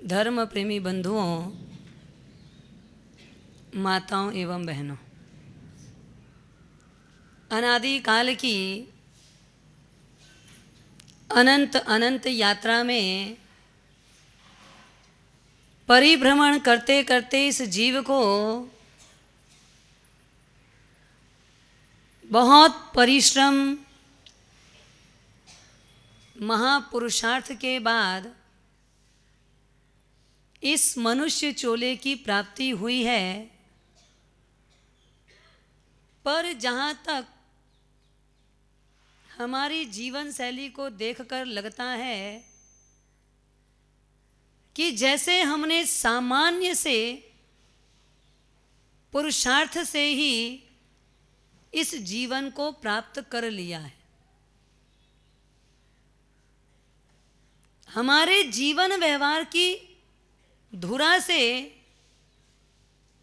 धर्म प्रेमी बंधुओं, माताओं एवं बहनों, अनादि काल की अनंत अनंत यात्रा में परिभ्रमण करते करते इस जीव को बहुत परिश्रम महापुरुषार्थ के बाद इस मनुष्य चोले की प्राप्ति हुई है। पर जहाँ तक हमारी जीवन शैली को देखकर लगता है कि जैसे हमने सामान्य से पुरुषार्थ से ही इस जीवन को प्राप्त कर लिया है। हमारे जीवन व्यवहार की धुरा से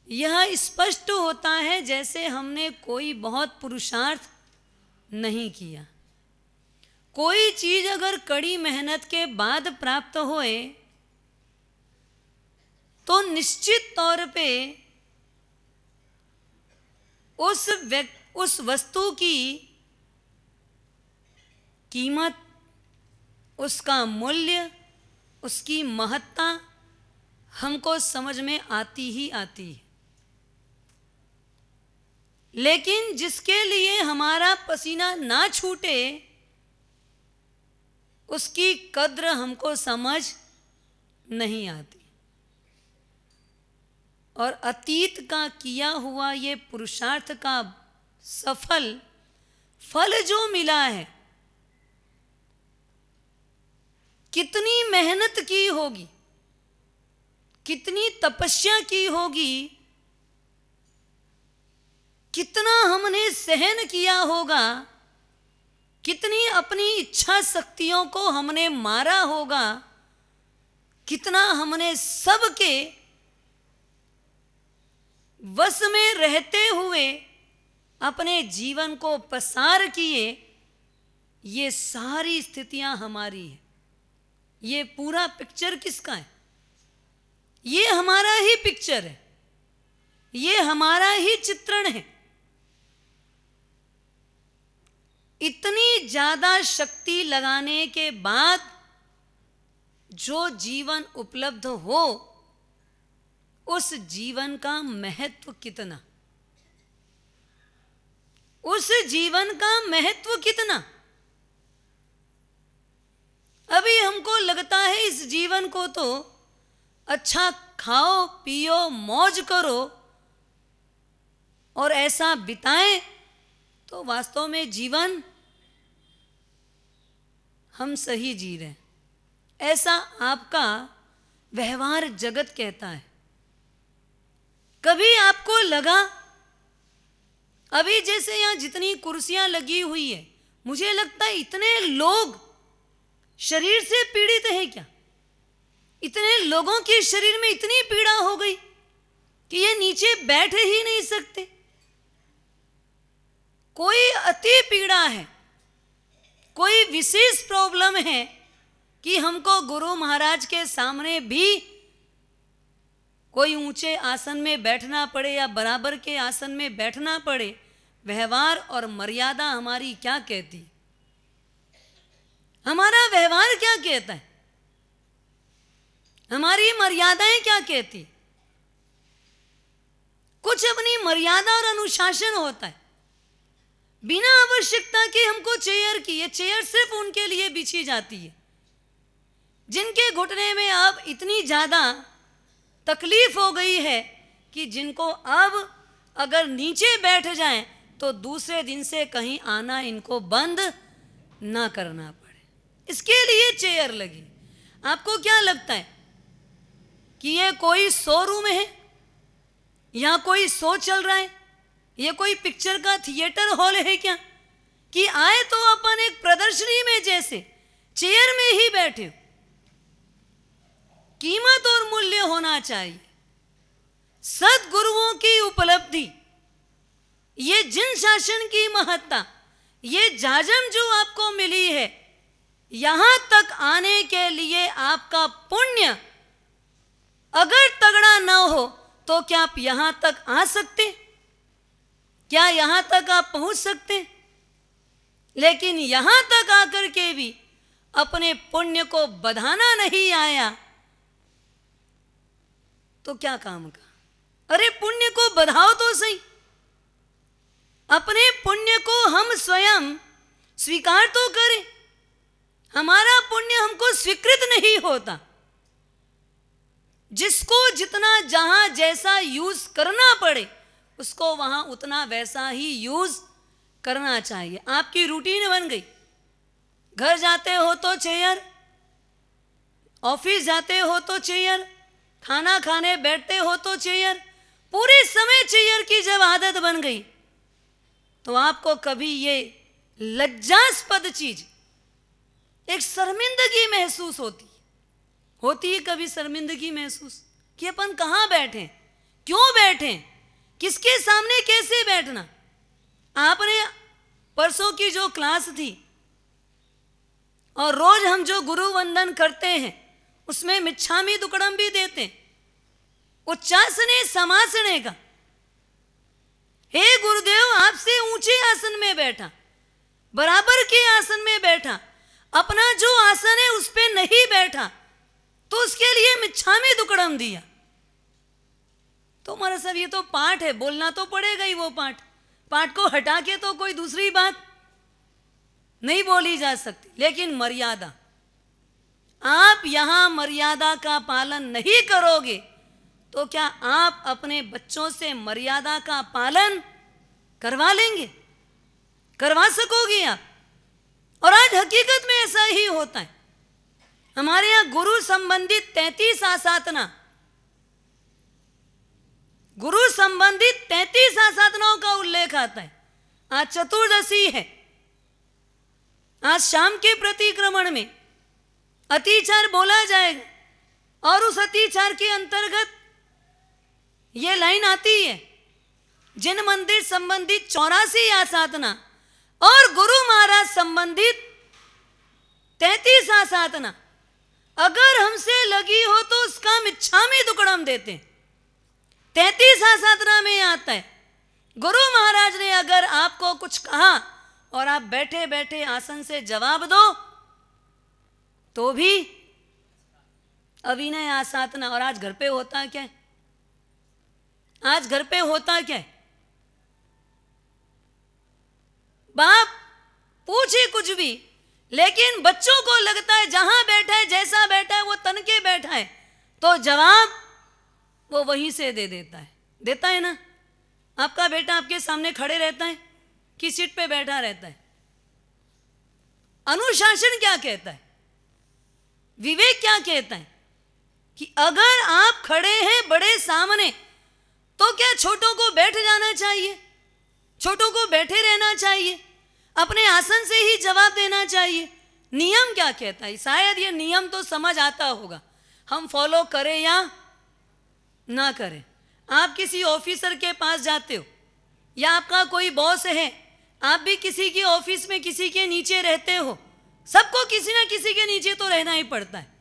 यह स्पष्ट होता है जैसे हमने कोई बहुत पुरुषार्थ नहीं किया। कोई चीज अगर कड़ी मेहनत के बाद प्राप्त होए तो निश्चित तौर पे उस वस्तु की कीमत, उसका मूल्य, उसकी महत्ता हमको समझ में आती ही आती है। लेकिन जिसके लिए हमारा पसीना ना छूटे उसकी कद्र हमको समझ नहीं आती। और अतीत का किया हुआ ये पुरुषार्थ का सफल फल जो मिला है, कितनी मेहनत की होगी, कितनी तपस्या की होगी, कितना हमने सहन किया होगा, कितनी अपनी इच्छा शक्तियों को हमने मारा होगा, कितना हमने सबके वश में रहते हुए अपने जीवन को पसार किए। ये सारी स्थितियां हमारी है। ये पूरा पिक्चर किसका है? ये हमारा ही पिक्चर है, ये हमारा ही चित्रण है। इतनी ज्यादा शक्ति लगाने के बाद जो जीवन उपलब्ध हो, उस जीवन का महत्व कितना, उस जीवन का महत्व कितना। अभी हमको लगता है इस जीवन को तो अच्छा खाओ पियो मौज करो और ऐसा बिताएं, तो वास्तव में जीवन हम सही जी रहे हैं, ऐसा आपका व्यवहार जगत कहता है। कभी आपको लगा, अभी जैसे यहां जितनी कुर्सियां लगी हुई है, मुझे लगता है इतने लोग शरीर से पीड़ित हैं क्या? इतने लोगों के शरीर में इतनी पीड़ा हो गई कि ये नीचे बैठ ही नहीं सकते। कोई अति पीड़ा है, कोई विशेष प्रॉब्लम है कि हमको गुरु महाराज के सामने भी कोई ऊंचे आसन में बैठना पड़े या बराबर के आसन में बैठना पड़े। व्यवहार और मर्यादा हमारी क्या कहती, हमारा व्यवहार क्या कहता है, हमारी मर्यादाएं क्या कहती। कुछ अपनी मर्यादा और अनुशासन होता है, बिना आवश्यकता के हमको चेयर की, ये चेयर सिर्फ उनके लिए बिछी जाती है जिनके घुटने में अब इतनी ज्यादा तकलीफ हो गई है कि जिनको अब अगर नीचे बैठ जाएं तो दूसरे दिन से कहीं आना इनको बंद ना करना पड़े, इसके लिए चेयर लगी। आपको क्या लगता है कि ये कोई शोरूम है या कोई शो चल रहा है, ये कोई पिक्चर का थिएटर हॉल है क्या कि आए तो अपन एक प्रदर्शनी में जैसे चेयर में ही बैठे? कीमत और मूल्य होना चाहिए। सद्गुरुओं की उपलब्धि, ये जिन शासन की महत्ता, ये जाजम जो आपको मिली है, यहां तक आने के लिए आपका पुण्य अगर तगड़ा न हो तो क्या आप यहां तक आ सकते? क्या यहां तक आप पहुंच सकते? लेकिन यहां तक आकर के भी अपने पुण्य को बढ़ाना नहीं आया तो क्या काम का? अरे पुण्य को बढ़ाओ तो सही। अपने पुण्य को हम स्वयं स्वीकार तो करें। हमारा पुण्य हमको स्वीकृत नहीं होता। जिसको जितना जहां जैसा यूज करना पड़े उसको वहां उतना वैसा ही यूज करना चाहिए। आपकी रूटीन बन गई, घर जाते हो तो चेयर, ऑफिस जाते हो तो चेयर, खाना खाने बैठते हो तो चेयर, पूरे समय चेयर की जब आदत बन गई तो आपको कभी ये लज्जास्पद चीज, एक शर्मिंदगी महसूस होती है कभी शर्मिंदगी महसूस कि अपन कहाँ बैठे, क्यों बैठे, किसके सामने कैसे बैठना। आपने परसों की जो क्लास थी और रोज हम जो गुरु वंदन करते हैं उसमें मिच्छामी दुक्कड़म भी देते हैं, उच्चासने समासने का। हे गुरुदेव, आपसे ऊंचे आसन में बैठा, बराबर के आसन में बैठा, अपना जो आसन है उस पे नहीं बैठा तो उसके लिए मिच्छामी दुक्कड़म दिया। तो हमारा सब ये तो पाठ है, बोलना तो पड़ेगा ही। वो पाठ को हटा के तो कोई दूसरी बात नहीं बोली जा सकती। लेकिन मर्यादा, आप यहां मर्यादा का पालन नहीं करोगे तो क्या आप अपने बच्चों से मर्यादा का पालन करवा लेंगे, करवा सकोगे आप? और आज हकीकत में ऐसा ही होता है। हमारे यहां गुरु संबंधित 33 आसाधना, गुरु संबंधित 33 आसाधनाओं का उल्लेख आता है। आज चतुर्दशी है, आज शाम के प्रतिक्रमण में अतिचार बोला जाएगा और उस अतिचार के अंतर्गत ये लाइन आती है, जिन मंदिर संबंधित 84 आसाधना और गुरु महाराज संबंधित 33 आसाधना अगर हमसे लगी हो तो उसका मिच्छामी दुक्कड़म देते। 33 आसाधना में आता है, गुरु महाराज ने अगर आपको कुछ कहा और आप बैठे बैठे आसन से जवाब दो तो भी अविनय आसाधना। और आज घर पे होता क्या है? आज घर पे होता क्या है? बाप पूछे कुछ भी, लेकिन बच्चों को लगता है जहां बैठा है, जैसा बैठा है वो तन के बैठा है, तो जवाब वो वहीं से दे देता है ना। आपका बेटा आपके सामने खड़े रहता है कि सीट पे बैठा रहता है? अनुशासन क्या कहता है, विवेक क्या कहता है कि अगर आप खड़े हैं बड़े सामने तो क्या छोटों को बैठ जाना चाहिए, छोटों को बैठे रहना चाहिए, अपने आसन से ही जवाब देना चाहिए? नियम क्या कहता है? शायद ये नियम तो समझ आता होगा, हम फॉलो करें या ना करें। आप किसी ऑफिसर के पास जाते हो या आपका कोई बॉस है, आप भी किसी के ऑफिस में किसी के नीचे रहते हो, सबको किसी ना किसी के नीचे तो रहना ही पड़ता है।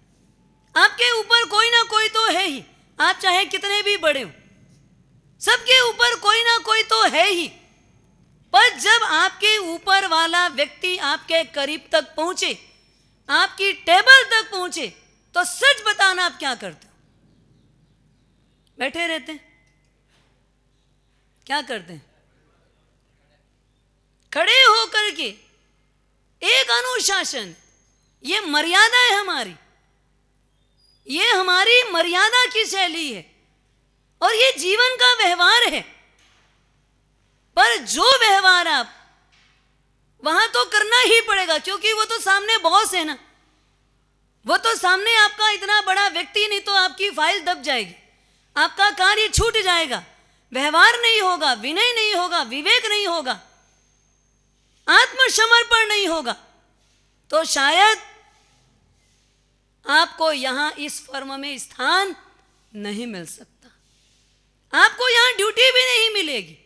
आपके ऊपर कोई ना कोई तो है ही, आप चाहे कितने भी बड़े हो, सबके ऊपर कोई ना कोई तो है ही। पर जब आपके ऊपर वाला व्यक्ति आपके करीब तक पहुंचे, आपकी टेबल तक पहुंचे, तो सच बताना आप क्या करते हो? बैठे रहते हैं? क्या करते हैं? खड़े होकर के एक अनुशासन, ये मर्यादा है हमारी, ये हमारी मर्यादा की शैली है और ये जीवन का व्यवहार है। पर जो व्यवहार आप वहां तो करना ही पड़ेगा, क्योंकि वो तो सामने बॉस है ना, वो तो सामने आपका इतना बड़ा व्यक्ति, नहीं तो आपकी फाइल दब जाएगी, आपका कार्य छूट जाएगा, व्यवहार नहीं होगा, विनय नहीं होगा, विवेक नहीं होगा, आत्मसमर्पण नहीं होगा, तो शायद आपको यहां इस फर्म में स्थान नहीं मिल सकता, आपको यहां ड्यूटी भी नहीं मिलेगी।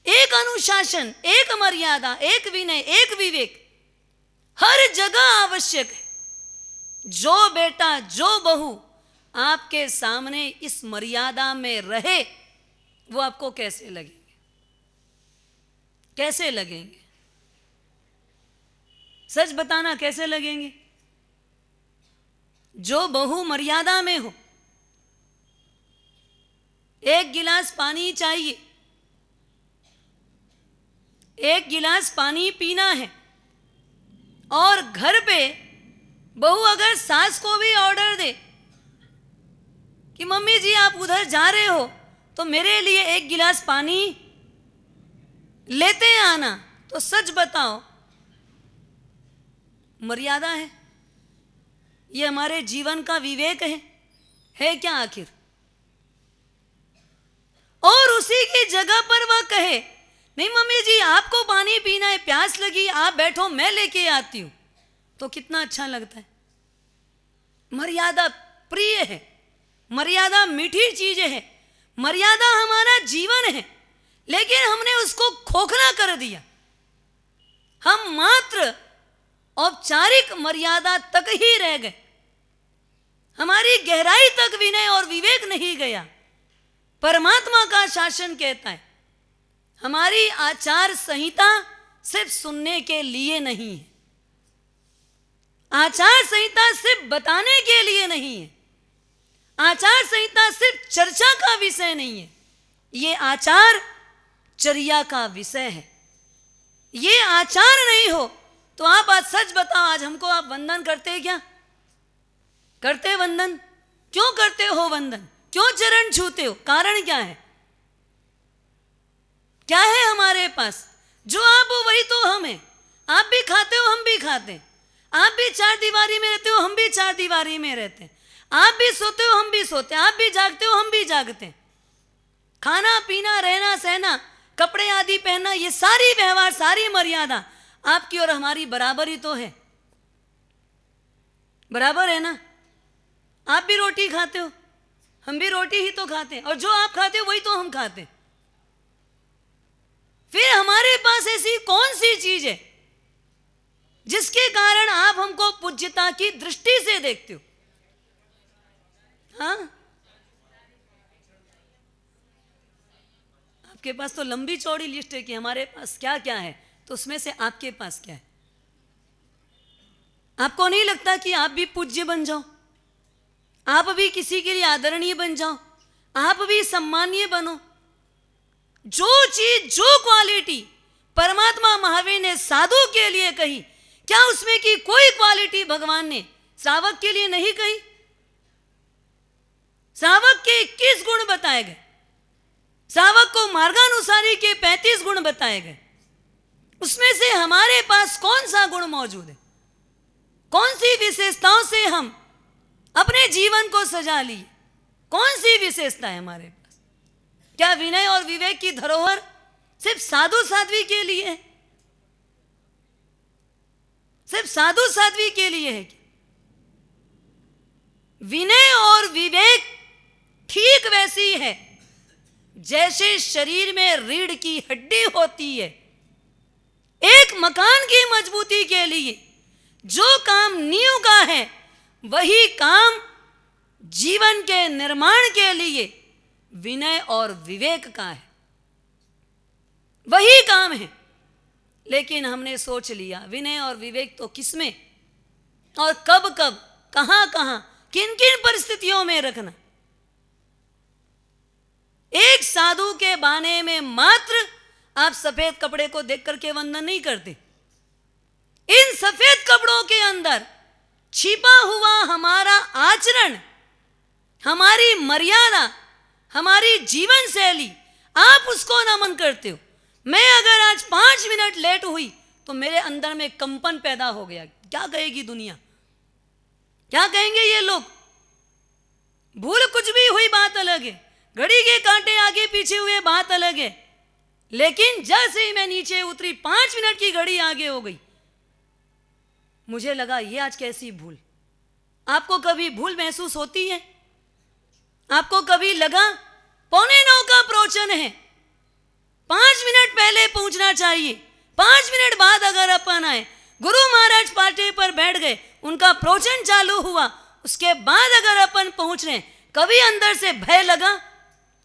एक अनुशासन, एक मर्यादा, एक विनय, एक विवेक हर जगह आवश्यक है। जो बेटा, जो बहू आपके सामने इस मर्यादा में रहे, वो आपको कैसे लगेंगे? कैसे लगेंगे? सच बताना, कैसे लगेंगे? जो बहू मर्यादा में हो, एक गिलास पानी चाहिए, एक गिलास पानी पीना है, और घर पे बहू अगर सास को भी ऑर्डर दे कि मम्मी जी आप उधर जा रहे हो तो मेरे लिए एक गिलास पानी लेते आना, तो सच बताओ, मर्यादा है? ये हमारे जीवन का विवेक है क्या आखिर? और उसी की जगह पर वह कहे नहीं मम्मी जी आपको पानी पीना है, प्यास लगी, आप बैठो मैं लेके आती हूं, तो कितना अच्छा लगता है। मर्यादा प्रिय है, मर्यादा मीठी चीज है, मर्यादा हमारा जीवन है, लेकिन हमने उसको खोखला कर दिया। हम मात्र औपचारिक मर्यादा तक ही रह गए, हमारी गहराई तक विनय और विवेक नहीं गया। परमात्मा का शासन कहता है हमारी आचार संहिता सिर्फ सुनने के लिए नहीं है, आचार संहिता सिर्फ बताने के लिए नहीं है, आचार संहिता सिर्फ चर्चा का विषय नहीं है, ये आचार चर्या का विषय है। ये आचार नहीं हो तो आप आज सच बताओ, आज हमको आप वंदन करते क्या? करते वंदन? क्यों करते हो वंदन? क्यों चरण छूते हो? कारण क्या है? क्या है हमारे पास? जो आप हो वही तो हम हैं। आप भी खाते हो, हम भी खाते हैं। आप भी चार दीवारी में रहते हो, हम भी चार दीवारी में रहते हैं। आप भी सोते हो, हम भी सोते हैं। आप भी जागते हो, हम भी जागते हैं। खाना पीना, रहना सहना, कपड़े आदि पहनना, ये सारी व्यवहार, सारी मर्यादा आपकी और हमारी बराबर ही तो है। बराबर है ना? आप भी रोटी खाते हो, हम भी रोटी ही तो खाते हैं, और जो आप खाते हो वही तो हम खाते हैं। फिर हमारे पास ऐसी कौन सी चीज है जिसके कारण आप हमको पूज्यता की दृष्टि से देखते हो? हाँ, आपके पास तो लंबी चौड़ी लिस्ट है कि हमारे पास क्या क्या है, तो उसमें से आपके पास क्या है? आपको नहीं लगता कि आप भी पूज्य बन जाओ, आप भी किसी के लिए आदरणीय बन जाओ, आप भी सम्मानीय बनो? जो चीज, जो क्वालिटी परमात्मा महावीर ने साधु के लिए कही, क्या उसमें की कोई क्वालिटी भगवान ने श्रावक के लिए नहीं कही? श्रावक के 21 गुण बताए गए, श्रावक को मार्गानुसारी के 35 गुण बताए गए। उसमें से हमारे पास कौन सा गुण मौजूद है? कौन सी विशेषताओं से हम अपने जीवन को सजा लिए? कौन सी विशेषता है हमारे पास? क्या विनय और विवेक की धरोहर सिर्फ साधु साध्वी के लिए है? सिर्फ साधु साध्वी के लिए है क्या? विनय और विवेक ठीक वैसी है जैसे शरीर में रीढ़ की हड्डी होती है। एक मकान की मजबूती के लिए जो काम नींव का है, वही काम जीवन के निर्माण के लिए विनय और विवेक का है। वही काम है। लेकिन हमने सोच लिया विनय और विवेक तो किसमें और कब कब, कहां कहां, किन किन परिस्थितियों में रखना। एक साधु के बाने में मात्र आप सफेद कपड़े को देख करके वंदन नहीं करते। इन सफेद कपड़ों के अंदर छिपा हुआ हमारा आचरण, हमारी मर्यादा, हमारी जीवन शैली, आप उसको नमन करते हो। मैं अगर आज 5 मिनट लेट हुई तो मेरे अंदर में कंपन पैदा हो गया। क्या कहेगी दुनिया? क्या कहेंगे ये लोग? भूल कुछ भी हुई बात अलग है, घड़ी के कांटे आगे पीछे हुए बात अलग है, लेकिन जैसे ही मैं नीचे उतरी 5 मिनट की घड़ी आगे हो गई, मुझे लगा ये आज कैसी भूल। आपको कभी भूल महसूस होती है? आपको कभी लगा 8:45 का प्रवचन है, 5 मिनट पहले पहुंचना चाहिए, 5 मिनट बाद अगर अपन आए, गुरु महाराज पाटे पर बैठ गए, उनका प्रवचन चालू हुआ, उसके बाद अगर अपन पहुंच रहे हैं, कभी अंदर से भय लगा,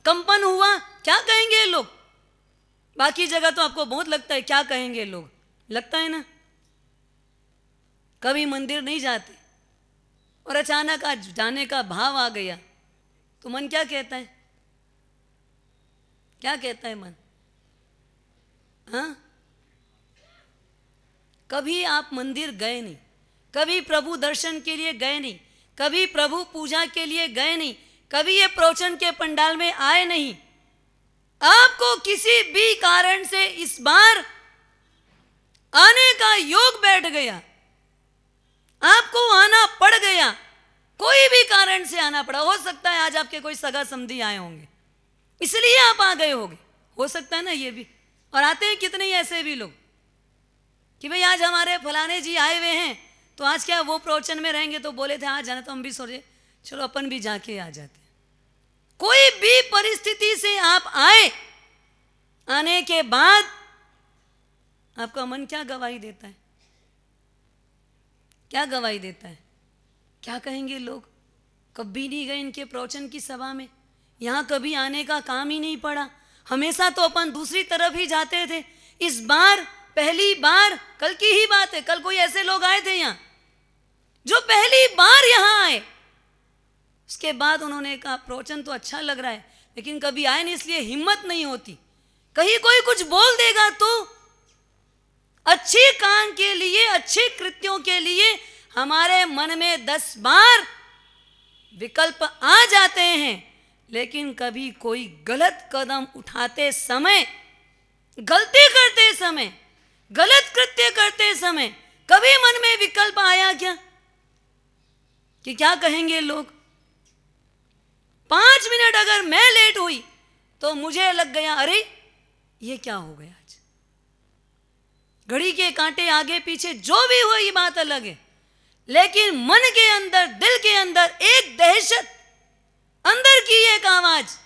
कंपन हुआ, क्या कहेंगे लोग? बाकी जगह तो आपको बहुत लगता है क्या कहेंगे लोग, लगता है ना? कभी मंदिर नहीं जाते और अचानक आज जाने का भाव आ गया तो मन क्या कहता है? क्या कहता है मन? हाँ, कभी आप मंदिर गए नहीं, कभी प्रभु दर्शन के लिए गए नहीं, कभी प्रभु पूजा के लिए गए नहीं, कभी ये प्रवचन के पंडाल में आए नहीं, आपको किसी भी कारण से इस बार आने का योग बैठ गया, आपको आना पड़ गया, कोई भी कारण से आना पड़ा। हो सकता है आज आपके कोई सगा समधी आए होंगे इसलिए आप आ गए होंगे, हो सकता है ना ये भी। और आते हैं कितने ही ऐसे भी लोग कि भाई आज हमारे फलाने जी आए हुए हैं तो आज क्या वो प्रवचन में रहेंगे, तो बोले थे आज जाना, तो हम भी सोचे चलो अपन भी जाके आ जाते। कोई भी परिस्थिति से आप आए, आने के बाद आपका मन क्या गवाही देता है? क्या गवाही देता है? क्या कहेंगे लोग? कभी नहीं गए इनके प्रवचन की सभा में, यहाँ कभी आने का काम ही नहीं पड़ा, हमेशा तो अपन दूसरी तरफ ही जाते थे, इस बार पहली बार, कल की ही बात है, कल कोई ऐसे लोग आए थे यहाँ जो पहली बार यहाँ आए, उसके बाद उन्होंने कहा प्रवचन तो अच्छा लग रहा है लेकिन कभी आए नहीं, इसलिए हिम्मत नहीं होती, कहीं कोई कुछ बोल देगा तो। अच्छे काम के लिए, अच्छे कृत्यों के लिए हमारे मन में 10 बार विकल्प आ जाते हैं, लेकिन कभी कोई गलत कदम उठाते समय, गलती करते समय, गलत कृत्य करते समय कभी मन में विकल्प आया क्या कि क्या कहेंगे लोग? 5 मिनट अगर मैं लेट हुई तो मुझे लग गया अरे ये क्या हो गया आज, घड़ी के कांटे आगे पीछे जो भी हुआ ये बात अलग है, लेकिन मन के अंदर, दिल के अंदर एक दहशत, अंदर की एक आवाज,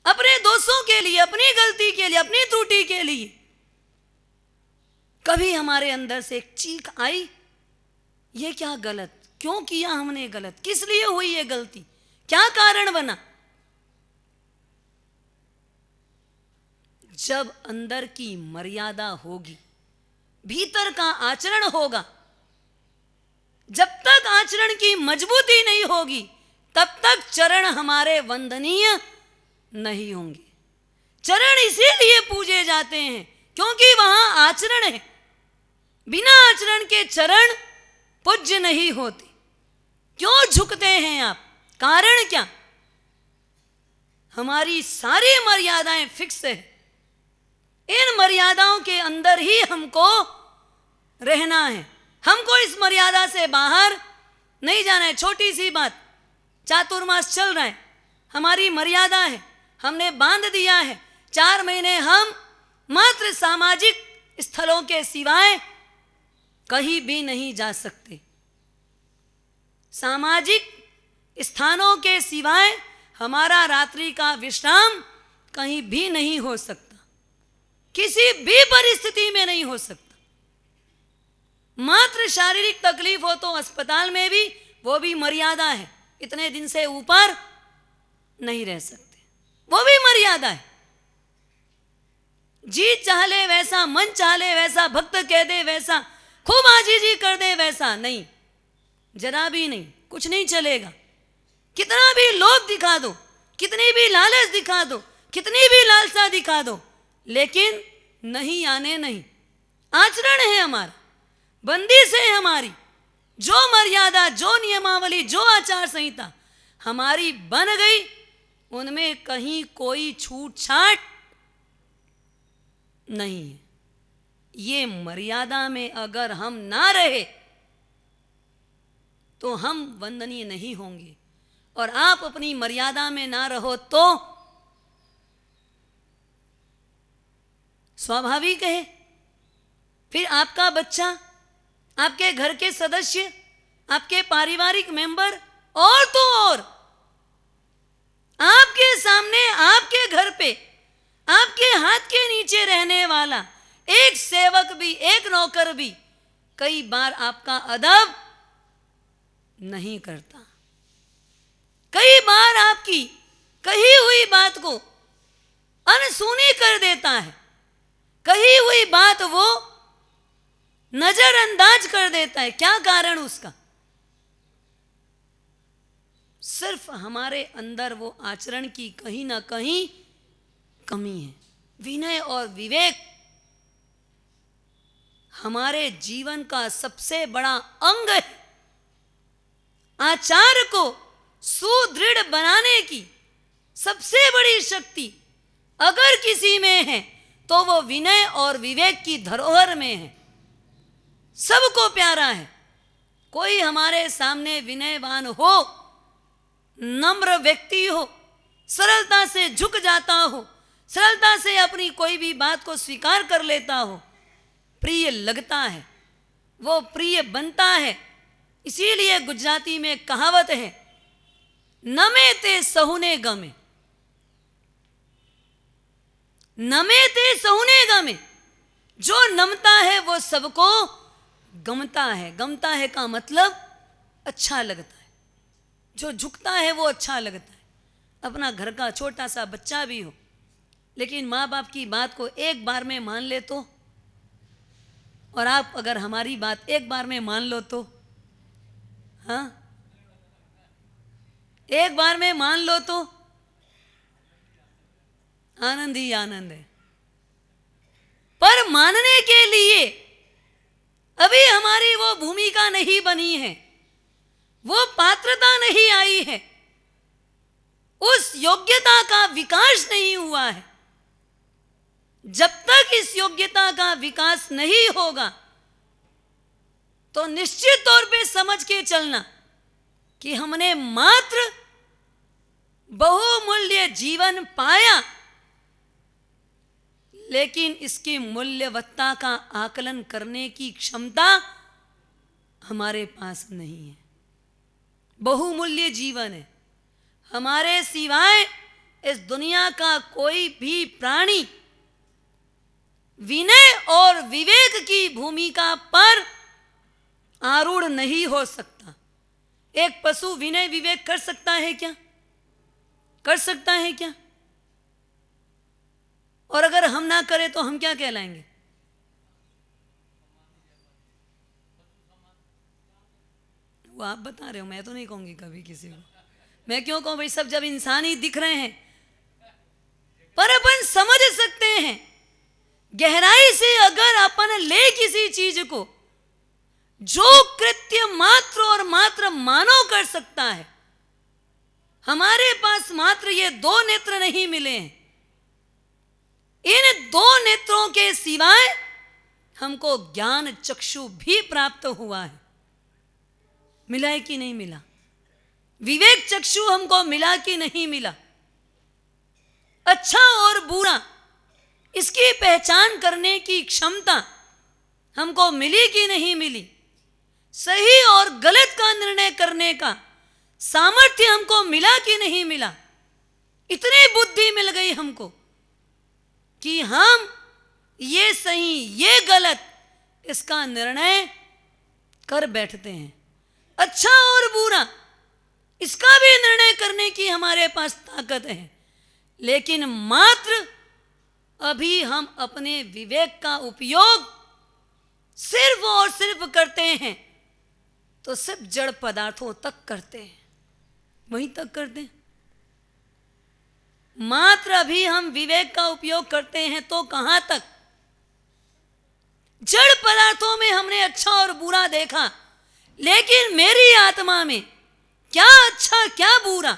अपने दोस्तों के लिए, अपनी गलती के लिए, अपनी त्रुटि के लिए कभी हमारे अंदर से एक चीख आई, ये क्या गलत, क्यों किया हमने गलत, किस लिए हुई ये गलती, क्या कारण बना? जब अंदर की मर्यादा होगी, भीतर का आचरण होगा, जब तक आचरण की मजबूती नहीं होगी तब तक चरण हमारे वंदनीय नहीं होंगे। चरण इसीलिए पूजे जाते हैं क्योंकि वहां आचरण है, बिना आचरण के चरण पूज्य नहीं होते। क्यों झुकते हैं आप? कारण क्या? हमारी सारी मर्यादाएं फिक्स है, इन मर्यादाओं के अंदर ही हमको रहना है, हमको इस मर्यादा से बाहर नहीं जाना है। छोटी सी बात, चातुर्मास चल रहा है, हमारी मर्यादा है, हमने बांध दिया है 4 महीने हम मात्र सामाजिक स्थलों के सिवाय कहीं भी नहीं जा सकते, सामाजिक स्थानों के सिवाय हमारा रात्रि का विश्राम कहीं भी नहीं हो सकता, किसी भी परिस्थिति में नहीं हो सकता। मात्र शारीरिक तकलीफ हो तो अस्पताल में भी, वो भी मर्यादा है, इतने दिन से ऊपर नहीं रह सकते, वो भी मर्यादा है। जी चाहे वैसा, मन चाहे वैसा, भक्त कह दे वैसा, खूब आजीजी कर दे वैसा नहीं, जरा भी नहीं, कुछ नहीं चलेगा। कितना भी लोभ दिखा दो, कितनी भी लालच दिखा दो, कितनी भी लालसा दिखा दो, लेकिन नहीं आने नहीं। आचरण है हमारा, बंदिश है हमारी, जो मर्यादा, जो नियमावली, जो आचार संहिता हमारी बन गई, उनमें कहीं कोई छूट छाट नहीं है। ये मर्यादा में अगर हम ना रहे तो हम वंदनीय नहीं होंगे, और आप अपनी मर्यादा में ना रहो तो स्वाभाविक है फिर आपका बच्चा, आपके घर के सदस्य, आपके पारिवारिक मेंबर, और तो और आपके सामने, आपके घर पे, आपके हाथ के नीचे रहने वाला एक सेवक भी, एक नौकर भी कई बार आपका अदब नहीं करता। कई बार आपकी कही हुई बात को अनसुनी कर देता है, कही हुई बात वो नजरअंदाज कर देता है। क्या कारण उसका? सिर्फ हमारे अंदर वो आचरण की कहीं ना कहीं कमी है। विनय और विवेक हमारे जीवन का सबसे बड़ा अंग है। आचार को सुदृढ़ बनाने की सबसे बड़ी शक्ति अगर किसी में है तो वो विनय और विवेक की धरोहर में है। सबको प्यारा है। कोई हमारे सामने विनयवान हो, नम्र व्यक्ति हो, सरलता से झुक जाता हो, सरलता से अपनी कोई भी बात को स्वीकार कर लेता हो, प्रिय लगता है, वो प्रिय बनता है। इसीलिए गुजराती में कहावत है, नमे ते सहुने गमे, नमे ते सहुने गमे। जो नमता है वो सबको गमता है। गमता है का मतलब अच्छा लगता है। जो झुकता है वो अच्छा लगता है। अपना घर का छोटा सा बच्चा भी हो, लेकिन माँ बाप की बात को एक बार में मान ले तो, और आप अगर हमारी बात एक बार में मान लो तो, हाँ, एक बार में मान लो तो आनंद ही आनंद है। पर मानने के लिए अभी हमारी वो भूमिका नहीं बनी है, वो पात्रता नहीं आई है, उस योग्यता का विकास नहीं हुआ है। जब तक इस योग्यता का विकास नहीं होगा तो निश्चित तौर पे समझ के चलना कि हमने मात्र बहुमूल्य जीवन पाया, लेकिन इसकी मूल्यवत्ता का आकलन करने की क्षमता हमारे पास नहीं है। बहुमूल्य जीवन है। हमारे सिवाय इस दुनिया का कोई भी प्राणी विनय और विवेक की भूमिका पर आरूढ़ नहीं हो सकता। एक पशु विनय विवेक कर सकता है क्या? कर सकता है क्या? और अगर हम ना करें तो हम क्या कहलाएंगे? वो आप बता रहे हो, मैं तो नहीं कहूंगी कभी किसी को। मैं क्यों कहूं भाई? सब जब इंसान ही दिख रहे हैं, पर अपन समझ सकते हैं गहराई से। अगर अपन ले किसी चीज को जो कृत्य मात्र और मात्र मानव कर सकता है, हमारे पास मात्र ये दो नेत्र नहीं मिले हैं। इन दो नेत्रों के सिवाय हमको ज्ञान चक्षु भी प्राप्त हुआ है। मिला है कि नहीं मिला? विवेक चक्षु हमको मिला कि नहीं मिला? अच्छा और बुरा इसकी पहचान करने की क्षमता हमको मिली कि नहीं मिली? सही और गलत का निर्णय करने का सामर्थ्य हमको मिला कि नहीं मिला? इतनी बुद्धि मिल गई हमको कि हम ये सही ये गलत इसका निर्णय कर बैठते हैं। अच्छा और बुरा इसका भी निर्णय करने की हमारे पास ताकत है, लेकिन मात्र अभी हम अपने विवेक का उपयोग सिर्फ और सिर्फ करते हैं तो सिर्फ जड़ पदार्थों तक करते हैं, वहीं तक करते हैं। मात्र अभी हम विवेक का उपयोग करते हैं तो कहां तक? जड़ पदार्थों में हमने अच्छा और बुरा देखा, लेकिन मेरी आत्मा में क्या अच्छा क्या बुरा,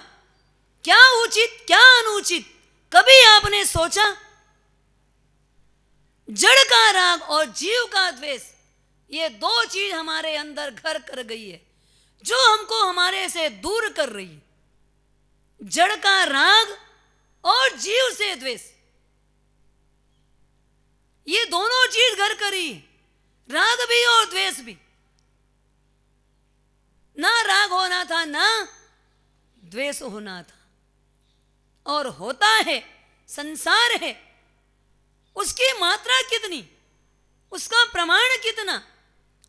क्या उचित क्या अनुचित, कभी आपने सोचा? जड़ का राग और जीव का द्वेष, ये दो चीज हमारे अंदर घर कर गई है जो हमको हमारे से दूर कर रही है। जड़ का राग और जीव से द्वेष, ये दोनों चीज घर करी है। राग भी और द्वेष भी। ना राग होना था ना द्वेष होना था, और होता है। संसार है, उसकी मात्रा कितनी, उसका प्रमाण कितना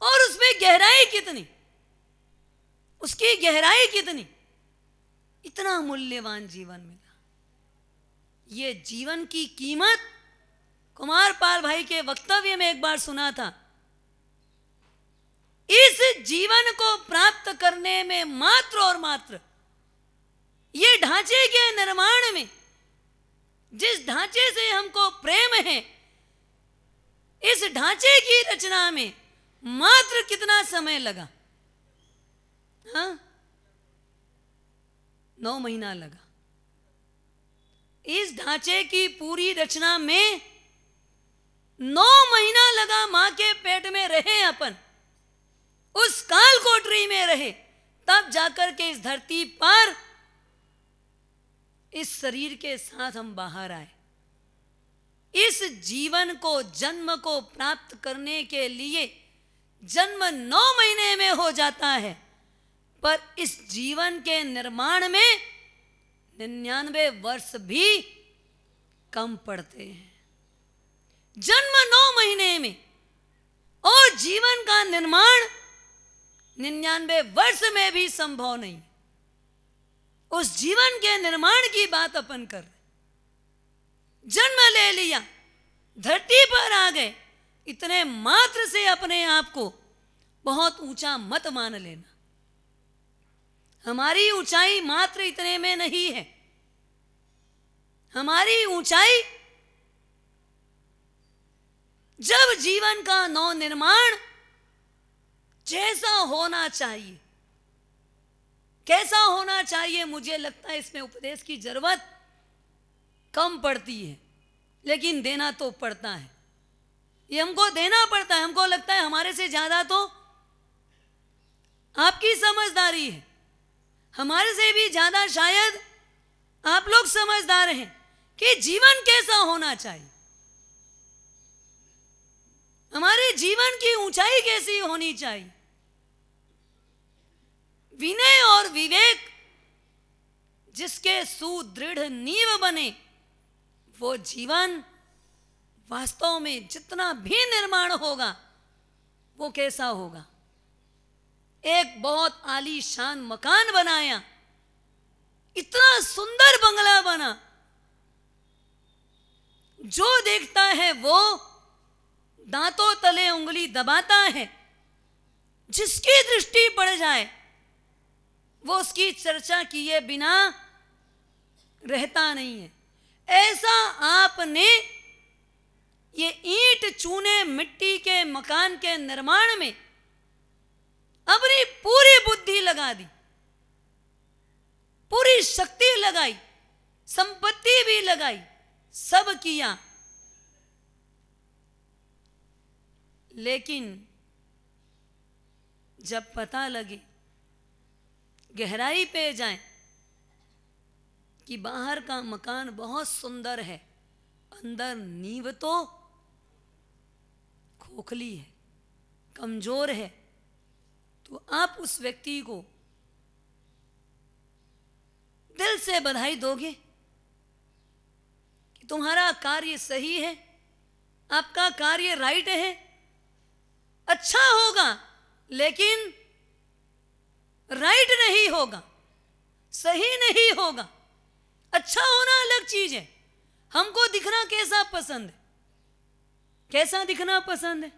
और उसमें गहराई कितनी, उसकी गहराई कितनी, इतना मूल्यवान जीवन मिला। ये जीवन की कीमत कुमारपाल भाई के वक्तव्य में एक बार सुना था। इस जीवन को प्राप्त करने में मात्र और मात्र ये ढांचे के निर्माण में, जिस ढांचे से हमको प्रेम है, इस ढांचे की रचना में मात्र कितना समय लगा? हाँ, 9 महीना लगा। इस ढांचे की पूरी रचना में 9 महीना लगा। मां के पेट में रहे अपन, उस काल कोठरी में रहे, तब जाकर के इस धरती पर इस शरीर के साथ हम बाहर आए। इस जीवन को, जन्म को प्राप्त करने के लिए जन्म 9 महीने में हो जाता है, पर इस जीवन के निर्माण में 99 वर्ष भी कम पड़ते हैं। जन्म 9 महीने में और जीवन का निर्माण 99 वर्ष में भी संभव नहीं। उस जीवन के निर्माण की बात अपन कर रहे। जन्म ले लिया, धरती पर आ गए, इतने मात्र से अपने आप को बहुत ऊंचा मत मान लेना। हमारी ऊंचाई मात्र इतने में नहीं है। हमारी ऊंचाई जब जीवन का नव निर्माण जैसा होना चाहिए, कैसा होना चाहिए, मुझे लगता है इसमें उपदेश की जरूरत कम पड़ती है, लेकिन देना तो पड़ता है। ये हमको देना पड़ता है। हमको लगता है हमारे से ज्यादा तो आपकी समझदारी है, हमारे से भी ज्यादा शायद आप लोग समझदार हैं कि जीवन कैसा होना चाहिए, हमारे जीवन की ऊंचाई कैसी होनी चाहिए। विनय और विवेक जिसके सुदृढ़ नींव बने, वो जीवन वास्तव में जितना भी निर्माण होगा वो कैसा होगा। एक बहुत आलीशान मकान बनाया, इतना सुंदर बंगला बना, जो देखता है वो दांतों तले उंगली दबाता है। जिसकी दृष्टि पड़ जाए वो उसकी चर्चा किए बिना रहता नहीं है। ऐसा आपने ये ईंट चूने मिट्टी के मकान के निर्माण में अपनी पूरी बुद्धि लगा दी, पूरी शक्ति लगाई, संपत्ति भी लगाई, सब किया, लेकिन जब पता लगे, गहराई पे जाएं कि बाहर का मकान बहुत सुंदर है, अंदर नींव तो खोखली है, कमजोर है, तो आप उस व्यक्ति को दिल से बधाई दोगे कि तुम्हारा कार्य सही है, आपका कार्य राइट है, अच्छा होगा, लेकिन राइट नहीं होगा, सही नहीं होगा। अच्छा होना अलग चीज है। हमको दिखना कैसा पसंद है, कैसा दिखना पसंद है,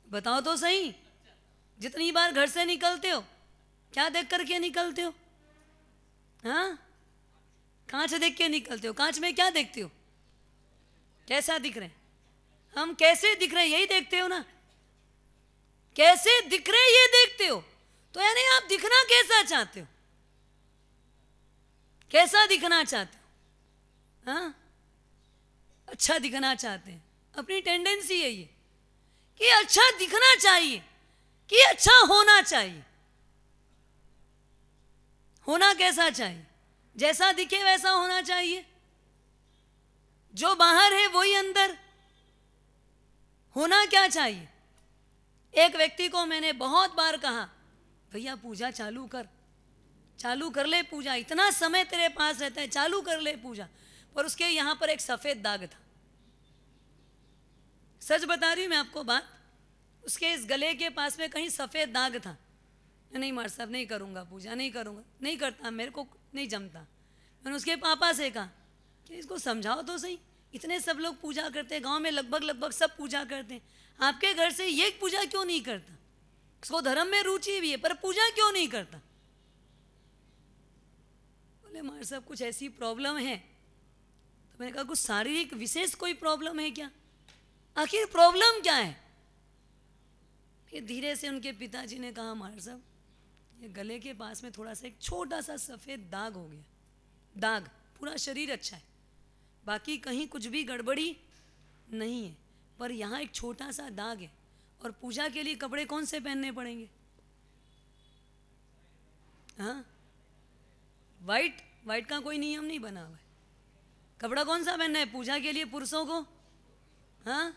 बताओ तो सही। जितनी बार घर से निकलते हो क्या देख करके निकलते हो? हाँ, कांच देख के निकलते हो। कांच में क्या देखते हो? कैसा दिख रहे हैं हम, कैसे दिख रहे हैं यही देखते हो ना। कैसे दिख रहे हैं ये देखते हो, तो यानी आप दिखना कैसा चाहते हो, कैसा दिखना चाहते हो? हाँ, अच्छा दिखना चाहते हैं। अपनी टेंडेंसी है ये कि अच्छा दिखना चाहिए, कि अच्छा होना चाहिए। होना कैसा चाहिए? जैसा दिखे वैसा होना चाहिए। जो बाहर है वही अंदर। होना क्या चाहिए? एक व्यक्ति को मैंने बहुत बार कहा, भैया पूजा चालू कर ले पूजा, इतना समय तेरे पास रहता है, चालू कर ले पूजा। पर उसके यहां पर एक सफेद दाग था। सच बता रही हूं मैं आपको बात, उसके इस गले के पास में कहीं सफ़ेद दाग था। नहीं मार साहब, नहीं करूँगा पूजा, नहीं करूँगा, नहीं करता, मेरे को नहीं जमता। मैंने उसके पापा से कहा कि इसको समझाओ तो सही, इतने सब लोग पूजा करते हैं, गांव में लगभग सब पूजा करते हैं, आपके घर से ये पूजा क्यों नहीं करता? उसको धर्म में रुचि भी है पर पूजा क्यों नहीं करता? बोले मार साहब कुछ ऐसी प्रॉब्लम है। तो मैंने कहा कुछ शारीरिक विशेष कोई प्रॉब्लम है क्या? आखिर प्रॉब्लम क्या है? फिर धीरे से उनके पिताजी ने कहा मार साहब ये गले के पास में थोड़ा सा एक छोटा सा सफ़ेद दाग हो गया। दाग, पूरा शरीर अच्छा है, बाकी कहीं कुछ भी गड़बड़ी नहीं है, पर यहाँ एक छोटा सा दाग है। और पूजा के लिए कपड़े कौन से पहनने पड़ेंगे? हाँ, वाइट, वाइट का कोई नियम नहीं बना हुआ है। कपड़ा कौन सा पहनना है पूजा के लिए पुरुषों को? हाँ,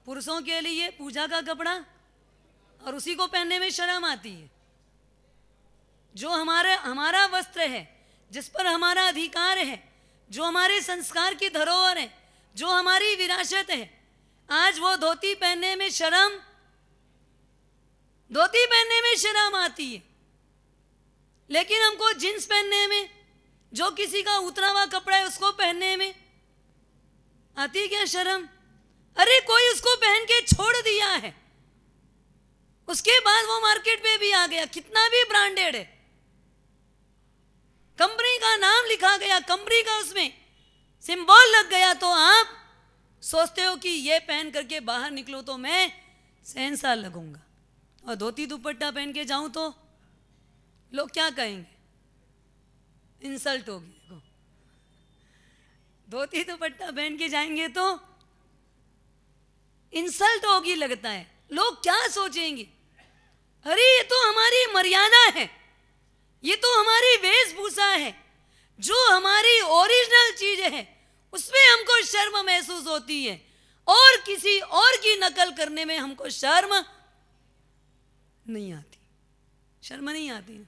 पुरुषों के लिए पूजा का कपड़ा, और उसी को पहनने में शर्म आती है। जो हमारा वस्त्र है, जिस पर हमारा अधिकार है, जो हमारे संस्कार की धरोहर है, जो हमारी विरासत है, आज वो धोती पहनने में शर्म आती है। लेकिन हमको जींस पहनने में, जो किसी का उतरा हुआ कपड़ा है उसको पहनने में आती है क्या शर्म? अरे कोई उसको पहन के छोड़ दिया है, उसके बाद वो मार्केट पे भी आ गया, कितना भी ब्रांडेड है, कंपनी का नाम लिखा गया, कंपनी का उसमें सिंबल लग गया, तो आप सोचते हो कि ये पहन करके बाहर निकलो तो मैं शहंशाह लगूंगा, और धोती दुपट्टा पहन के जाऊं तो लोग क्या कहेंगे? इंसल्ट होगी। देखो, धोती दुपट्टा पहन के जाएंगे तो इंसल्ट होगी, लगता है लोग क्या सोचेंगे? अरे ये तो हमारी मर्यादा है, ये तो हमारी वेशभूषा है, जो हमारी ओरिजिनल चीज है उसमें हमको शर्म महसूस होती है, और किसी और की नकल करने में हमको शर्म नहीं आती। शर्म नहीं आती।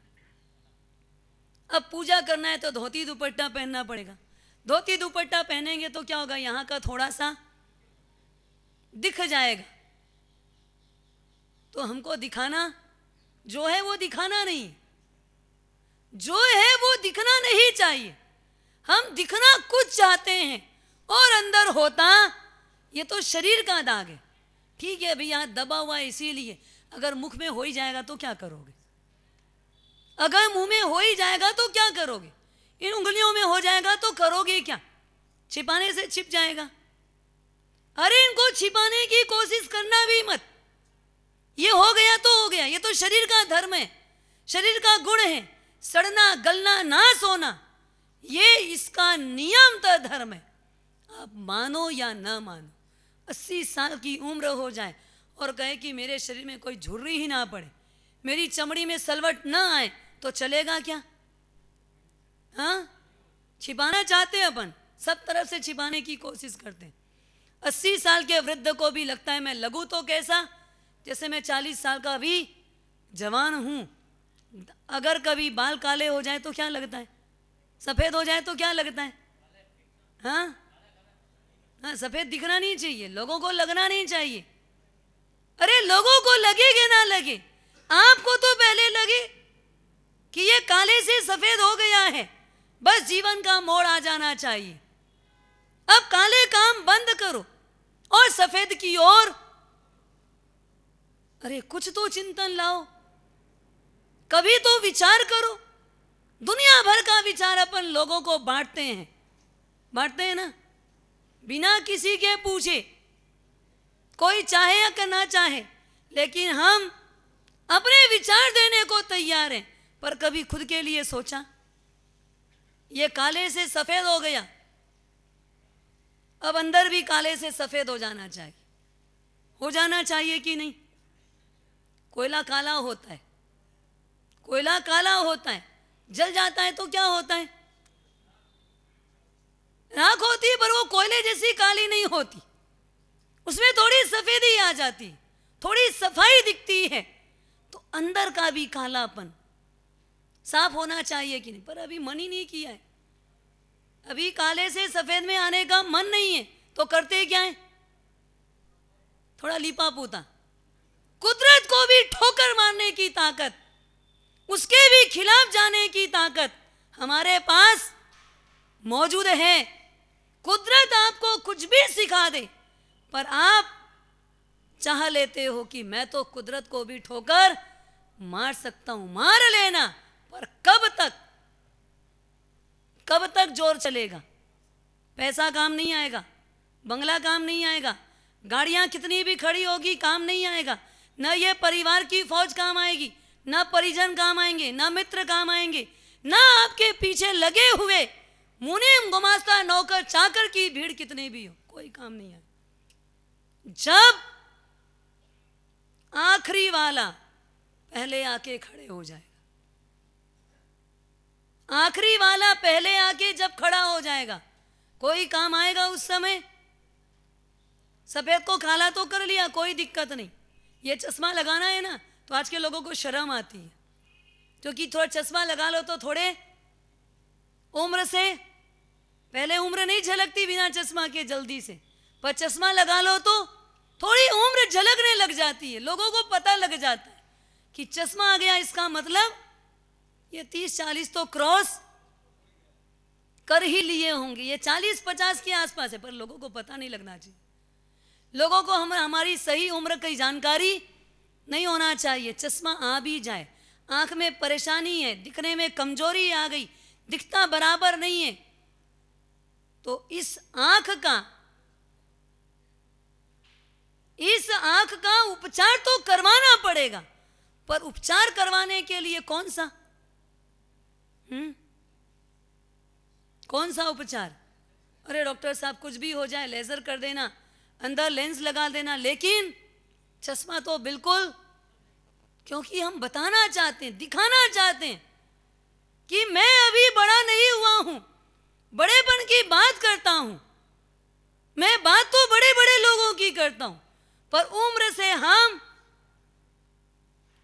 अब पूजा करना है तो धोती दुपट्टा पहनना पड़ेगा। धोती दुपट्टा पहनेंगे तो क्या होगा? यहाँ का थोड़ा सा दिख जाएगा, तो हमको दिखाना जो है वो दिखाना नहीं, जो है वो दिखना नहीं चाहिए। हम दिखना कुछ चाहते हैं और अंदर होता ये तो शरीर का दाग है। ठीक है भाई, यहाँ दबा हुआ है इसीलिए, अगर मुख में हो ही जाएगा तो क्या करोगे? अगर मुंह में हो ही जाएगा तो क्या करोगे? इन उंगलियों में हो जाएगा तो करोगे क्या? छिपाने से छिप जाएगा। अरे इनको छिपाने की कोशिश करना भी मत, ये हो गया तो हो गया, ये तो शरीर का धर्म है, शरीर का गुण है, सड़ना गलना नाश होना ये इसका नियमतः धर्म है। आप मानो या ना मानो, 80 साल की उम्र हो जाए और कहे कि मेरे शरीर में कोई झुर्री ही ना पड़े, मेरी चमड़ी में सलवट ना आए, तो चलेगा क्या? हाँ, छिपाना चाहते हैं अपन, सब तरफ से छिपाने की कोशिश करते हैं। 80 साल के वृद्ध को भी लगता है मैं लगूं तो कैसा, जैसे मैं 40 साल का भी जवान हूं। अगर कभी बाल काले हो जाए तो क्या लगता है? सफेद हो जाए तो क्या लगता है? हाँ हाँ, सफेद दिखना नहीं चाहिए, लोगों को लगना नहीं चाहिए। अरे लोगों को लगे कि ना लगे, आपको तो पहले लगे कि ये काले से सफेद हो गया है, बस जीवन का मोड़ आ जाना चाहिए। अब काले काम बंद करो और सफेद की ओर, अरे कुछ तो चिंतन लाओ, कभी तो विचार करो। दुनिया भर का विचार अपन लोगों को बांटते हैं ना, बिना किसी के पूछे, कोई चाहे या ना चाहे, लेकिन हम अपने विचार देने को तैयार हैं, पर कभी खुद के लिए सोचा? ये काले से सफेद हो गया, अब अंदर भी काले से सफेद हो जाना चाहिए कि नहीं? कोयला काला होता है, कोयला काला होता है, जल जाता है तो क्या होता है? राख होती है, पर वो कोयले जैसी काली नहीं होती, उसमें थोड़ी सफेदी आ जाती, थोड़ी सफाई दिखती है। तो अंदर का भी कालापन साफ होना चाहिए कि नहीं? पर अभी मन ही नहीं किया है, अभी काले से सफेद में आने का मन नहीं है, तो करते क्या है? थोड़ा लीपा पोता, कुदरत को भी ठोकर मारने की ताकत, उसके भी खिलाफ जाने की ताकत हमारे पास मौजूद है। कुदरत आपको कुछ भी सिखा दे, पर आप चाह लेते हो कि मैं तो कुदरत को भी ठोकर मार सकता हूं। मार लेना, पर कब तक, कब तक जोर चलेगा? पैसा काम नहीं आएगा, बंगला काम नहीं आएगा, गाड़ियां कितनी भी खड़ी होगी काम नहीं आएगा, न ये परिवार की फौज काम आएगी, न परिजन काम आएंगे, न मित्र काम आएंगे, न आपके पीछे लगे हुए मुनीम गुमास्ता नौकर चाकर की भीड़ कितनी भी हो, कोई काम नहीं है। जब आखिरी वाला पहले आके खड़े हो जाएगा, आखिरी वाला पहले आके जब खड़ा हो जाएगा, कोई काम आएगा उस समय। सफेद को काला तो कर लिया, कोई दिक्कत नहीं। ये चश्मा लगाना है ना, तो आज के लोगों को शर्म आती है, क्योंकि थोड़ा चश्मा लगा लो तो थोड़े उम्र से, पहले उम्र नहीं झलकती बिना चश्मा के जल्दी से, पर चश्मा लगा लो तो थोड़ी उम्र झलकने लग जाती है। लोगों को पता लग जाता है कि चश्मा आ गया, इसका मतलब ये 30-40 तो क्रॉस कर ही लिए होंगे, ये 40-50 के आसपास है, पर लोगों को पता नहीं लगना चाहिए। लोगों को हमारी सही उम्र की जानकारी नहीं होना चाहिए। चश्मा आ भी जाए, आंख में परेशानी है, दिखने में कमजोरी आ गई, दिखता बराबर नहीं है, तो इस आंख का उपचार तो करवाना पड़ेगा। पर उपचार करवाने के लिए कौन सा कौन सा उपचार? अरे डॉक्टर साहब कुछ भी हो जाए, लेजर कर देना, अंदर लेंस लगा देना, लेकिन चश्मा तो बिल्कुल, क्योंकि हम बताना चाहते हैं, दिखाना चाहते हैं कि मैं अभी बड़ा नहीं हुआ हूं, बड़ेपन की बात करता हूं, मैं बात तो बड़े बड़े लोगों की करता हूं, पर उम्र से हम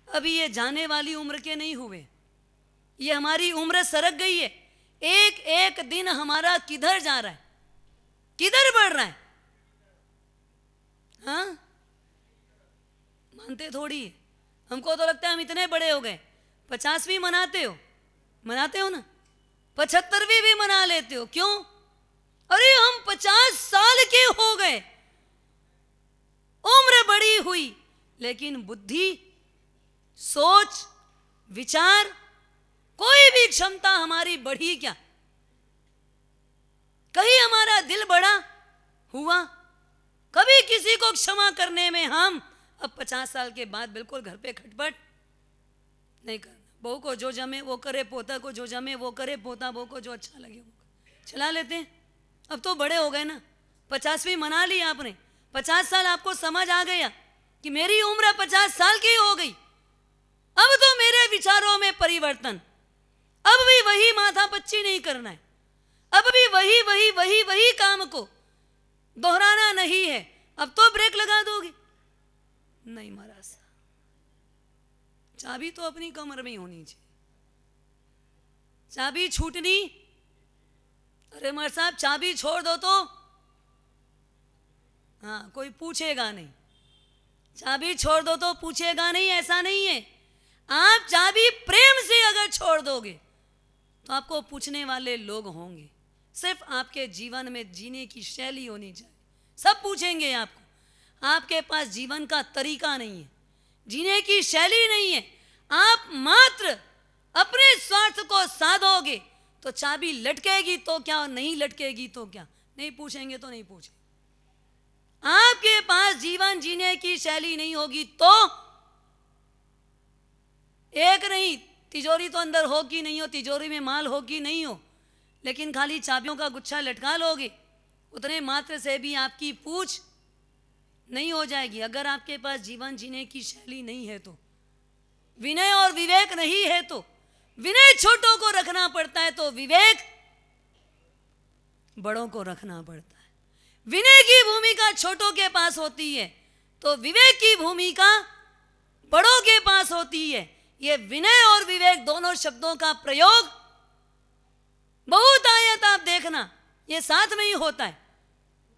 अभी ये जाने वाली उम्र के नहीं हुए। ये हमारी उम्र सरक गई है। एक एक दिन हमारा किधर जा रहा है, किधर बढ़ रहा है? हाँ, मानते थोड़ी है। हमको तो लगता है हम इतने बड़े हो गए। 50वीं मनाते हो ना, 75वीं भी मना लेते हो, क्यों? अरे हम 50 साल के हो गए, उम्र बड़ी हुई, लेकिन बुद्धि, सोच, विचार, कोई भी क्षमता हमारी बढ़ी क्या? कहीं हमारा दिल बड़ा हुआ? कभी किसी को क्षमा करने में हम अब 50 साल के बाद बिल्कुल घर पे खटपट नहीं करना। बहू को जो जमे वो करे, पोता को जो जमे वो करे, पोता बहू को जो अच्छा लगे वो चला लेते हैं। अब तो बड़े हो गए ना, 50वीं मना ली आपने, 50 साल आपको समझ आ गया कि मेरी उम्र 50 साल की हो गई, अब तो मेरे विचारों में परिवर्तन, अब भी वही माथा पच्ची नहीं करना है, अब भी वही काम को दोहराना नहीं है। अब तो ब्रेक लगा दोगे? नहीं महाराज, चाबी तो अपनी कमर में ही होनी चाहिए। चाबी छूटनी, अरे महाराज साहब चाबी छोड़ दो तो हाँ कोई पूछेगा नहीं, चाबी छोड़ दो तो पूछेगा नहीं, ऐसा नहीं है। आप चाबी प्रेम से अगर छोड़ दोगे तो आपको पूछने वाले लोग होंगे। सिर्फ आपके जीवन में जीने की शैली होनी चाहिए, सब पूछेंगे आपको। आपके पास जीवन का तरीका नहीं है, जीने की शैली नहीं है, आप मात्र अपने स्वार्थ को साधोगे तो चाबी लटकेगी तो क्या और नहीं लटकेगी तो क्या? नहीं पूछेंगे तो नहीं पूछेंगे। आपके पास जीवन जीने की शैली नहीं होगी तो एक नहीं, तिजोरी तो अंदर हो कि नहीं हो, तिजोरी में माल हो कि नहीं हो, लेकिन खाली चाबियों का गुच्छा लटका लोगे, उतने मात्र से भी आपकी पूछ नहीं हो जाएगी। अगर आपके पास जीवन जीने की शैली नहीं है तो, विनय और विवेक नहीं है तो, विनय छोटों को रखना पड़ता है तो विवेक बड़ों को रखना पड़ता है। विनय की भूमिका छोटों के पास होती है तो विवेक की भूमिका बड़ों के पास होती है। ये विनय और विवेक दोनों शब्दों का प्रयोग बहुत आयत आप देखना, ये साथ में ही होता है,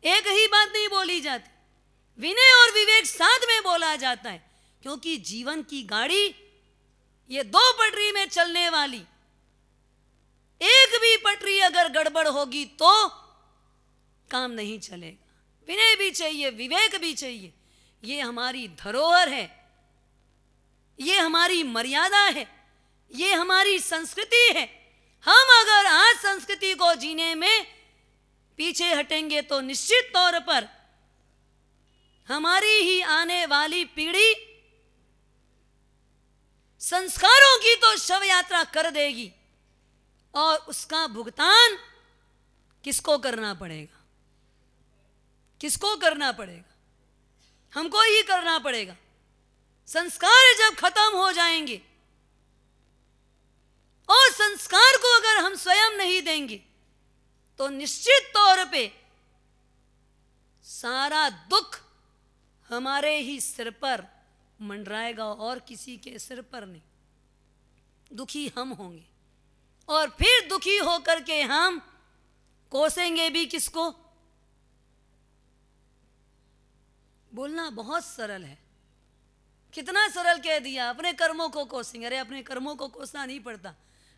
एक ही बात नहीं बोली जाती। विनय और विवेक साथ में बोला जाता है, क्योंकि जीवन की गाड़ी ये दो पटरी में चलने वाली, एक भी पटरी अगर गड़बड़ होगी तो काम नहीं चलेगा। विनय भी चाहिए, विवेक भी चाहिए। ये हमारी धरोहर है, ये हमारी मर्यादा है, ये हमारी संस्कृति है। हम अगर आज संस्कृति को जीने में पीछे हटेंगे तो निश्चित तौर पर हमारी ही आने वाली पीढ़ी संस्कारों की तो शव यात्रा कर देगी, और उसका भुगतान किसको करना पड़ेगा? किसको करना पड़ेगा? हमको ही करना पड़ेगा। संस्कार जब खत्म हो जाएंगे और संस्कार को अगर हम स्वयं नहीं देंगे तो निश्चित तौर पे सारा दुख हमारे ही सिर पर मंडराएगा और किसी के सिर पर नहीं। दुखी हम होंगे, और फिर दुखी होकर के हम कोसेंगे भी किसको? बोलना बहुत सरल है, कितना सरल कह दिया, अपने कर्मों को कोसेंगे। अरे अपने कर्मों को कोसना नहीं पड़ता,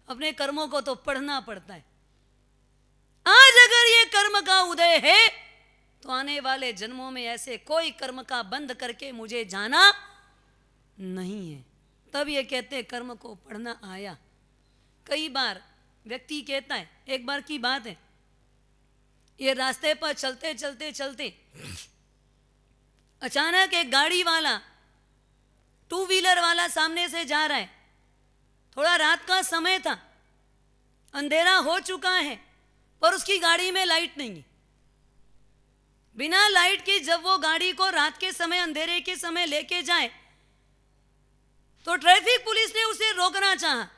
अपने कर्मों को तो पढ़ना पड़ता है। आज अगर ये कर्म का उदय है तो आने वाले जन्मों में ऐसे कोई कर्म का बंद करके मुझे जाना नहीं है। तब ये कहते हैं कर्म को पढ़ना आया। कई बार व्यक्ति कहता है, एक बार की बात है, ये रास्ते पर चलते चलते चलते अचानक एक गाड़ी वाला, टू व्हीलर वाला सामने से जा रहा है। थोड़ा रात का समय था, अंधेरा हो चुका है, पर उसकी गाड़ी में लाइट नहीं है। बिना लाइट के जब वो गाड़ी को रात के समय, अंधेरे के समय लेके जाए तो ट्रैफिक पुलिस ने उसे रोकना चाहा।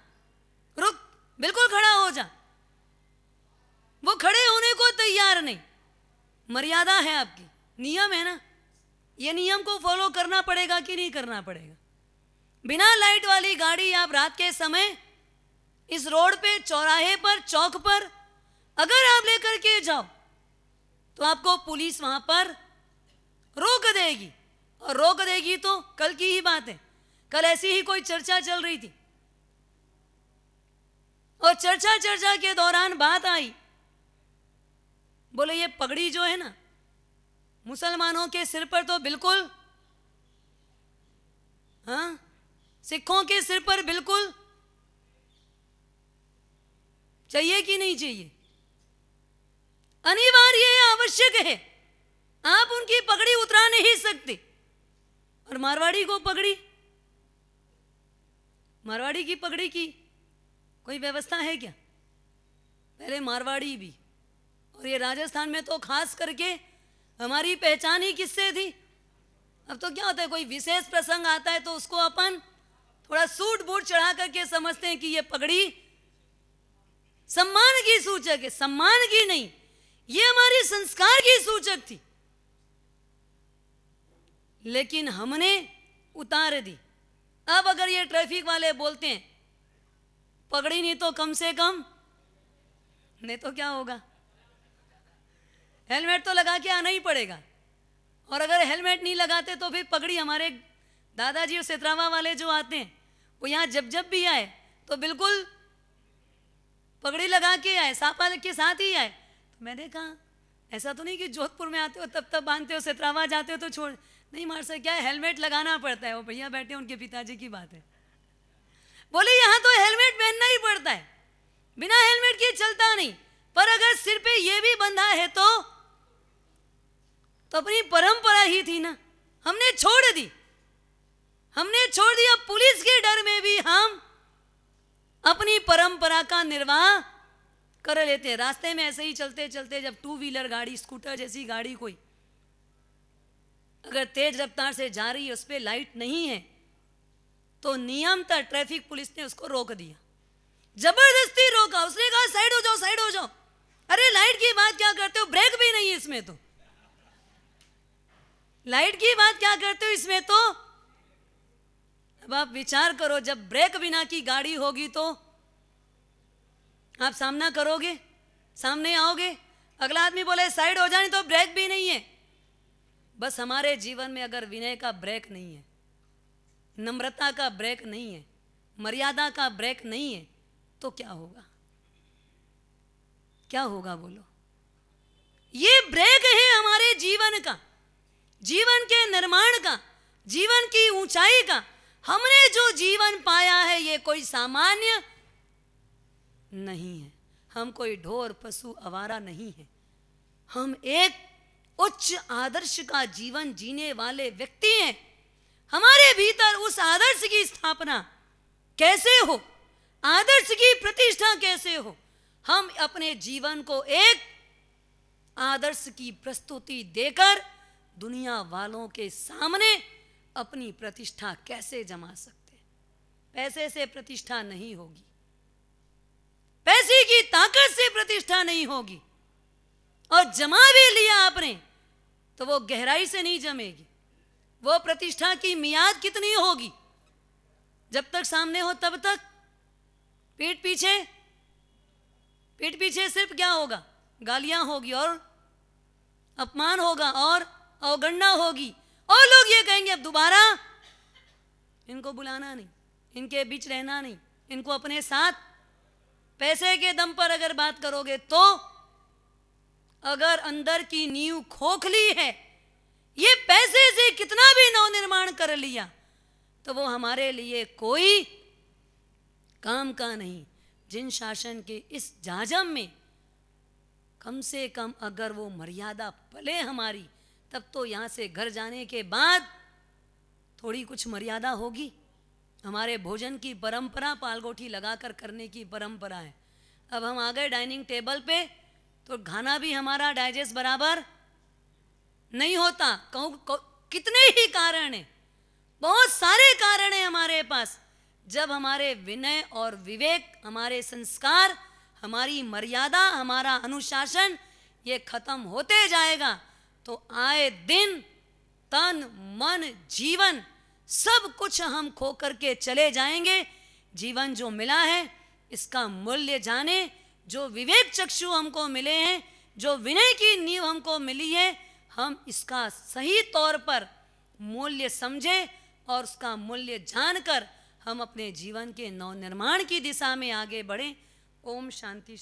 रुक, बिल्कुल खड़ा हो जा। वो खड़े होने को तैयार नहीं। मर्यादा है आपकी, नियम है ना, ये नियम को फॉलो करना पड़ेगा कि नहीं करना पड़ेगा? बिना लाइट वाली गाड़ी आप रात के समय इस रोड पे, चौराहे पर, चौक पर अगर आप लेकर के जाओ तो आपको पुलिस वहां पर रोक देगी। और रोक देगी तो कल की ही बात है, कल ऐसी ही कोई चर्चा चल रही थी, और चर्चा के दौरान बात आई, बोले ये पगड़ी जो है ना मुसलमानों के सिर पर तो बिल्कुल, हाँ, सिखों के सिर पर बिल्कुल चाहिए कि नहीं चाहिए? अनिवार्य है, आवश्यक है। आप उनकी पगड़ी उतरा नहीं सकते। और मारवाड़ी को पगड़ी, मारवाड़ी की पगड़ी की कोई व्यवस्था है क्या? पहले मारवाड़ी भी, और ये राजस्थान में तो खास करके हमारी पहचान ही किससे थी? अब तो क्या होता है, कोई विशेष प्रसंग आता है तो उसको अपन थोड़ा सूट बूट चढ़ा करके समझते हैं कि ये पगड़ी सम्मान की सूचक है। सम्मान की नहीं, ये हमारी संस्कार की सूचक थी, लेकिन हमने उतार दी। अब अगर ये ट्रैफिक वाले बोलते हैं पगड़ी नहीं तो कम से कम, नहीं तो क्या होगा, हेलमेट तो लगा के आना ही पड़ेगा। और अगर हेलमेट नहीं लगाते तो फिर पगड़ी, हमारे दादाजी और सितरावा वाले जो आते हैं वो यहाँ जब भी आए तो बिल्कुल पगड़ी लगा के आए, सापा के साथ ही आए। तो मैंने कहा ऐसा तो नहीं कि जोधपुर में आते हो तब बांधते हो, सितरावा जाते हो तो छोड़, नहीं मार सर, क्या है, हेलमेट लगाना पड़ता है। वो भैया बैठे, उनके पिताजी की बात है। बोले यहाँ तो हेलमेट पहनना ही पड़ता है, बिना हेलमेट के चलता नहीं। पर अगर सिर पे ये भी बंधा है तो अपनी परंपरा ही थी ना, हमने छोड़ दी, हमने छोड़ दिया। पुलिस के डर में भी हम अपनी परंपरा का निर्वाह कर लेते हैं। रास्ते में ऐसे ही चलते चलते जब टू व्हीलर गाड़ी, स्कूटर जैसी गाड़ी कोई अगर तेज रफ्तार से जा रही है, उस पर लाइट नहीं है, तो नियमतः ट्रैफिक पुलिस ने उसको रोक दिया, जबरदस्ती रोका। उसने कहा साइड हो जाओ, साइड हो जाओ। अरे लाइट की बात क्या करते हो, ब्रेक भी नहीं है इसमें तो, लाइट की बात क्या करते हो इसमें तो। अब आप विचार करो, जब ब्रेक बिना की गाड़ी होगी तो आप सामना करोगे, सामने आओगे, अगला आदमी बोले साइड हो जाने तो ब्रेक भी नहीं है, बस हमारे जीवन में अगर विनय का ब्रेक नहीं है, नम्रता का ब्रेक नहीं है, मर्यादा का ब्रेक नहीं है, तो क्या होगा? क्या होगा बोलो? ये ब्रेक है हमारे जीवन का, जीवन के निर्माण का, जीवन की ऊंचाई का। हमने जो जीवन पाया है ये कोई सामान्य नहीं है। हम कोई ढोर पशु आवारा नहीं है। हम एक उच्च आदर्श का जीवन जीने वाले व्यक्ति हैं। हमारे भीतर उस आदर्श की स्थापना कैसे हो, आदर्श की प्रतिष्ठा कैसे हो? हम अपने जीवन को एक आदर्श की प्रस्तुति देकर दुनिया वालों के सामने अपनी प्रतिष्ठा कैसे जमा सकते? पैसे से प्रतिष्ठा नहीं होगी, पैसे की ताकत से प्रतिष्ठा नहीं होगी, और जमा भी लिया आपने तो वो गहराई से नहीं जमेगी। वो प्रतिष्ठा की मियाद कितनी होगी? जब तक सामने हो तब तक। पीठ पीछे सिर्फ क्या होगा? गालियां होगी और अपमान होगा और अवगणना होगी, और लोग ये कहेंगे अब दोबारा इनको बुलाना नहीं, इनके बीच रहना नहीं, इनको अपने साथ। पैसे के दम पर अगर बात करोगे तो अगर अंदर की नींव खोखली है, ये पैसे से कितना भी नवनिर्माण कर लिया तो वो हमारे लिए कोई काम का नहीं। जिन शासन के इस जाजम में कम से कम अगर वो मर्यादा पले हमारी, तब तो यहाँ से घर जाने के बाद थोड़ी कुछ मर्यादा होगी। हमारे भोजन की परंपरा पालगोठी लगाकर करने की परंपरा है। अब हम आ गए डाइनिंग टेबल पे तो खाना भी हमारा डाइजेस्ट बराबर नहीं होता। कितने ही कारण हैं, बहुत सारे कारण हैं हमारे पास। जब हमारे विनय और विवेक, हमारे संस्कार, हमारी मर्यादा, हमारा अनुशासन ये खत्म होते जाएगा तो आए दिन तन मन जीवन सब कुछ हम खो करके चले जाएंगे। जीवन जो मिला है इसका मूल्य जाने, जो विवेक चक्षु हमको मिले हैं, जो विनय की नींव हमको मिली है, हम इसका सही तौर पर मूल्य समझें और उसका मूल्य जानकर हम अपने जीवन के नवनिर्माण की दिशा में आगे बढ़ें। ओम शांति।